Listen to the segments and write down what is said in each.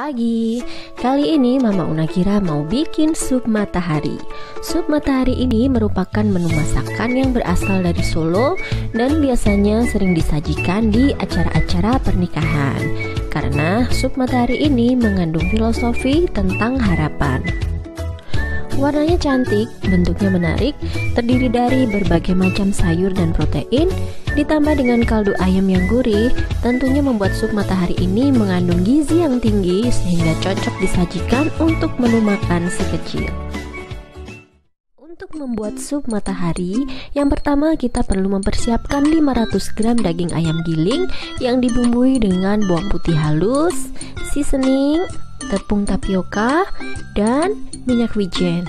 pagi. Kali ini Mama Unakira mau bikin sup matahari. Sup matahari ini merupakan menu masakan yang berasal dari Solo dan biasanya sering disajikan di acara-acara pernikahan. Karena sup matahari ini mengandung filosofi tentang harapan. Warnanya cantik, bentuknya menarik, terdiri dari berbagai macam sayur dan protein, ditambah dengan kaldu ayam yang gurih, tentunya membuat sup matahari ini mengandung gizi yang tinggi sehingga cocok disajikan untuk menu makan si kecil. Untuk membuat sup matahari, yang pertama kita perlu mempersiapkan 500 gram daging ayam giling yang dibumbui dengan bawang putih halus, seasoning, tepung tapioka, dan minyak wijen.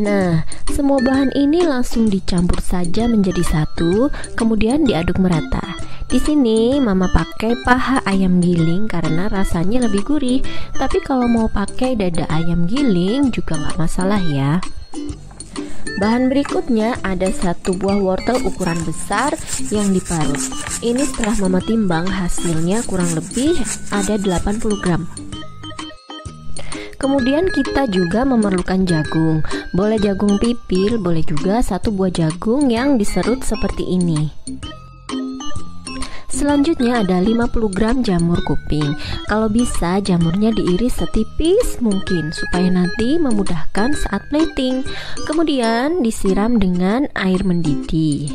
Nah, semua bahan ini langsung dicampur saja menjadi satu, kemudian diaduk merata. Di sini Mama pakai paha ayam giling karena rasanya lebih gurih, tapi kalau mau pakai dada ayam giling juga nggak masalah ya. Bahan berikutnya ada 1 buah wortel ukuran besar yang diparut. Ini setelah Mama timbang hasilnya kurang lebih ada 80 gram. Kemudian kita juga memerlukan jagung. Boleh jagung pipil, boleh juga 1 buah jagung yang diserut seperti ini. Selanjutnya ada 50 gram jamur kuping. Kalau bisa jamurnya diiris setipis mungkin supaya nanti memudahkan saat plating. Kemudian disiram dengan air mendidih.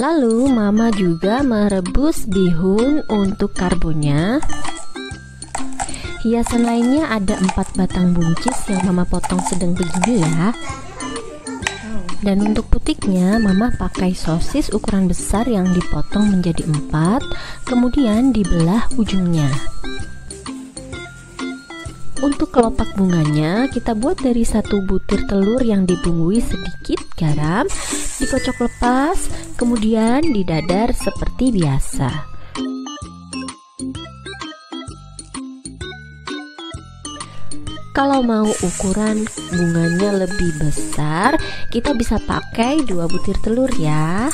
Lalu Mama juga merebus bihun untuk karbonnya. Hiasan lainnya ada 4 batang buncis yang Mama potong sedang begini ya. Dan untuk putiknya Mama pakai sosis ukuran besar yang dipotong menjadi 4, kemudian dibelah ujungnya. Untuk kelopak bunganya kita buat dari 1 butir telur yang dibumbui sedikit garam, dikocok lepas, kemudian didadar seperti biasa. Kalau mau ukuran bunganya lebih besar, kita bisa pakai 2 butir telur ya.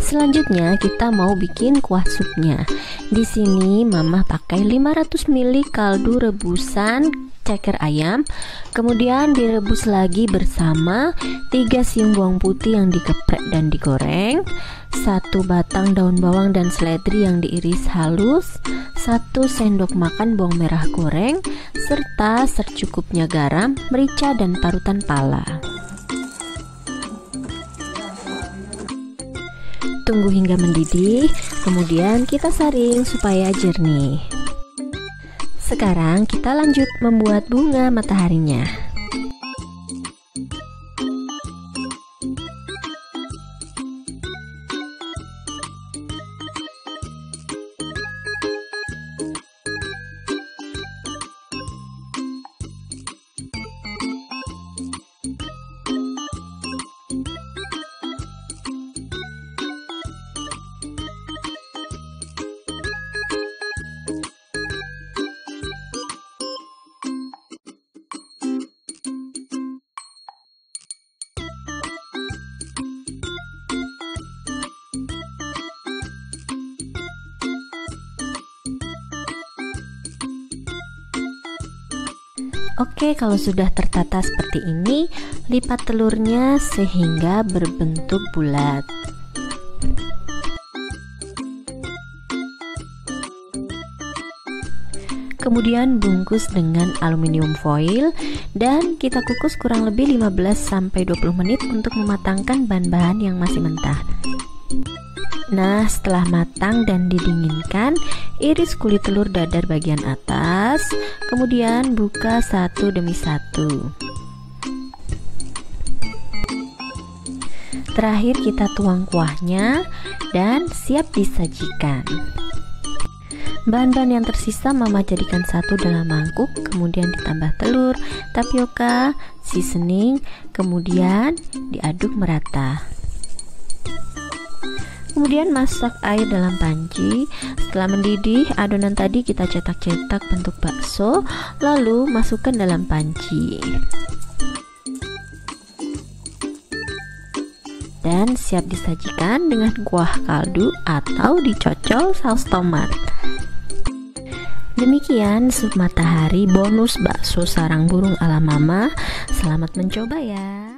Selanjutnya kita mau bikin kuah supnya. Di sini Mama pakai 500 ml kaldu rebusan ceker ayam, kemudian direbus lagi bersama 3 siung bawang putih yang dikeprek dan digoreng, 1 batang daun bawang dan seledri yang diiris halus, 1 sendok makan bawang merah goreng, serta secukupnya garam, merica, dan parutan pala. Tunggu hingga mendidih, kemudian kita saring supaya jernih. Sekarang kita lanjut membuat bunga mataharinya. Oke, kalau sudah tertata seperti ini, lipat telurnya sehingga berbentuk bulat. Kemudian bungkus dengan aluminium foil dan kita kukus kurang lebih 15-20 menit untuk mematangkan bahan-bahan yang masih mentah. Nah, setelah matang dan didinginkan, iris kulit telur dadar bagian atas, kemudian buka 1 demi 1. Terakhir kita tuang kuahnya dan siap disajikan. Bahan-bahan yang tersisa Mama jadikan 1 dalam mangkuk, kemudian ditambah telur, tapioka, seasoning, kemudian diaduk merata. Kemudian masak air dalam panci. Setelah mendidih, adonan tadi kita cetak-cetak bentuk bakso, lalu masukkan dalam panci. dan siap disajikan dengan kuah kaldu atau dicocol saus tomat. Demikian sup matahari bonus bakso sarang burung ala mama. Selamat mencoba ya.